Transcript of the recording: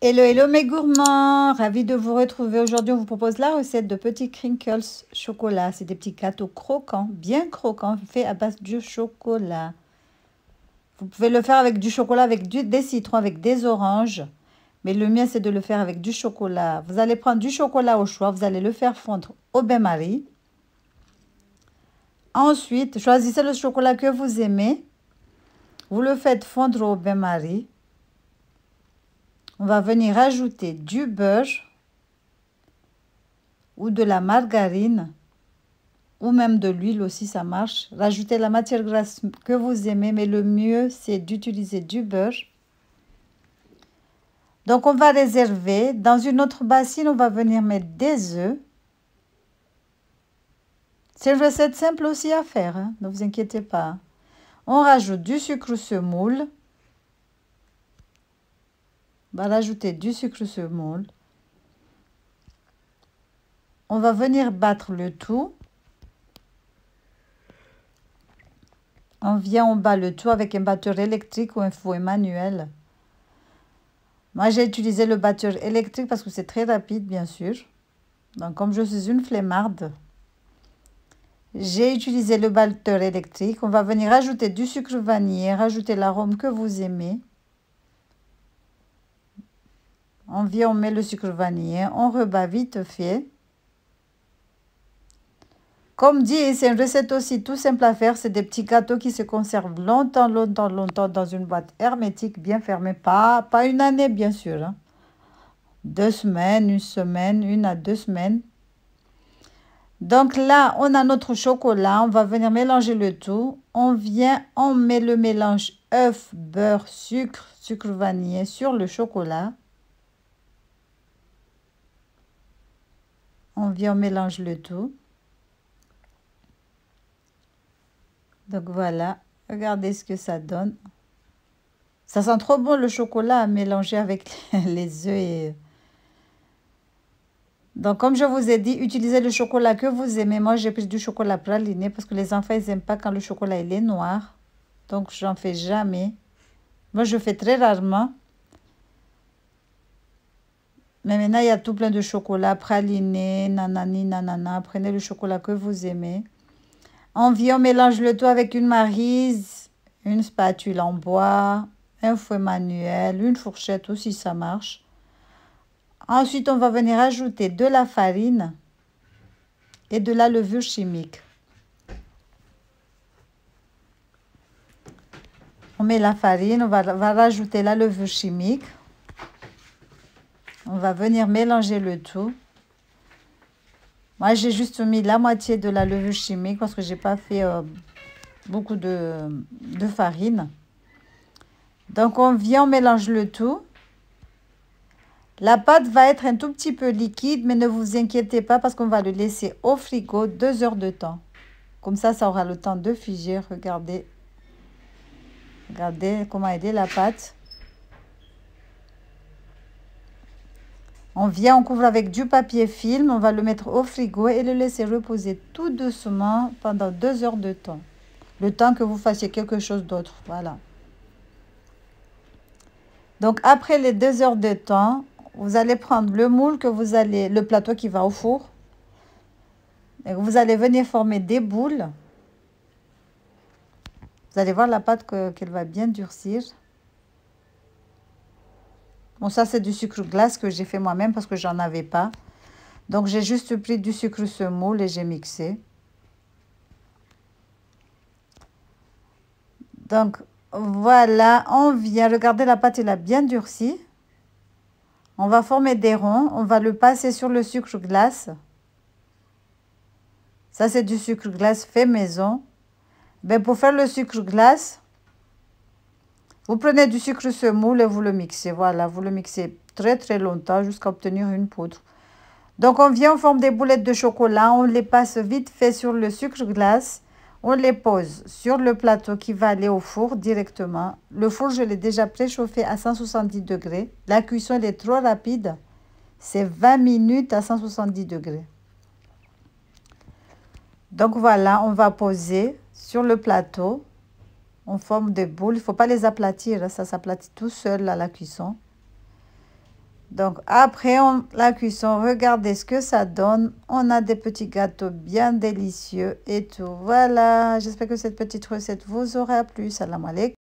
Hello, hello mes gourmands, ravi de vous retrouver. Aujourd'hui, on vous propose la recette de petits crinkles chocolat. C'est des petits gâteaux croquants, bien croquants, faits à base de chocolat. Vous pouvez le faire avec du chocolat, avec des citrons, avec des oranges. Mais le mien, c'est de le faire avec du chocolat. Vous allez prendre du chocolat au choix, vous allez le faire fondre au bain-marie. Ensuite, choisissez le chocolat que vous aimez. Vous le faites fondre au bain-marie. On va venir ajouter du beurre ou de la margarine ou même de l'huile aussi, ça marche. Rajoutez la matière grasse que vous aimez, mais le mieux, c'est d'utiliser du beurre. Donc, on va réserver. Dans une autre bassine, on va venir mettre des œufs. C'est une recette simple aussi à faire, hein, ne vous inquiétez pas. On rajoute du sucre semoule. On va rajouter du sucre semoule. On va venir battre le tout. On vient, on bat le tout avec un batteur électrique ou un fouet manuel. Moi, j'ai utilisé le batteur électrique parce que c'est très rapide, bien sûr. Donc, comme je suis une flemmarde, j'ai utilisé le batteur électrique. On va venir ajouter du sucre vanillé, rajouter l'arôme que vous aimez. On vient, on met le sucre vanillé, on rebat vite fait. Comme dit, c'est une recette aussi tout simple à faire. C'est des petits gâteaux qui se conservent longtemps, longtemps, longtemps dans une boîte hermétique bien fermée. Pas une année, bien sûr. Hein. 2 semaines, 1 semaine, 1 à 2 semaines. Donc là, on a notre chocolat. On va venir mélanger le tout. On vient, on met le mélange œuf, beurre, sucre, sucre vanillé sur le chocolat. On vient, on mélange le tout. Donc voilà, regardez ce que ça donne. Ça sent trop bon le chocolat à mélanger avec les œufs. Donc comme je vous ai dit, utilisez le chocolat que vous aimez. Moi, j'ai pris du chocolat praliné parce que les enfants, ils n'aiment pas quand le chocolat il est noir. Donc, j'en fais jamais. Moi, je fais très rarement. Mais maintenant, il y a tout plein de chocolat praliné, nanani, nanana. Prenez le chocolat que vous aimez. On vient, on mélange le tout avec une maryse, une spatule en bois, un fouet manuel, une fourchette aussi, ça marche. Ensuite, on va venir ajouter de la farine et de la levure chimique. On met la farine, on va rajouter la levure chimique. On va venir mélanger le tout. Moi, j'ai juste mis la moitié de la levure chimique parce que je n'ai pas fait beaucoup de farine. Donc, on vient, on mélange le tout. La pâte va être un tout petit peu liquide, mais ne vous inquiétez pas parce qu'on va le laisser au frigo 2 heures de temps. Comme ça aura le temps de figer. Regardez. Regardez comment aider la pâte. On vient, on couvre avec du papier film, on va le mettre au frigo et le laisser reposer tout doucement pendant 2 heures de temps. Le temps que vous fassiez quelque chose d'autre, voilà. Donc après les 2 heures de temps, vous allez prendre le moule le plateau qui va au four. Et vous allez venir former des boules. Vous allez voir la pâte qu'elle va bien durcir. Bon, ça, c'est du sucre glace que j'ai fait moi-même parce que j'en avais pas. Donc, j'ai juste pris du sucre semoule et j'ai mixé. Donc, voilà, on vient. Regardez, la pâte, elle a bien durci. On va former des ronds. On va le passer sur le sucre glace. Ça, c'est du sucre glace fait maison. Ben, pour faire le sucre glace, vous prenez du sucre semoule et vous le mixez. Voilà, vous le mixez très très longtemps jusqu'à obtenir une poudre. Donc, on vient, on forme des boulettes de chocolat. On les passe vite fait sur le sucre glace. On les pose sur le plateau qui va aller au four directement. Le four, je l'ai déjà préchauffé à 170 degrés. La cuisson, elle est trop rapide. C'est 20 minutes à 170 degrés. Donc, voilà, on va poser sur le plateau. On forme des boules. Il ne faut pas les aplatir. Ça s'aplatit tout seul à la cuisson. Donc après la cuisson, regardez ce que ça donne. On a des petits gâteaux bien délicieux et tout. Voilà, j'espère que cette petite recette vous aura plu. Salam alaikum.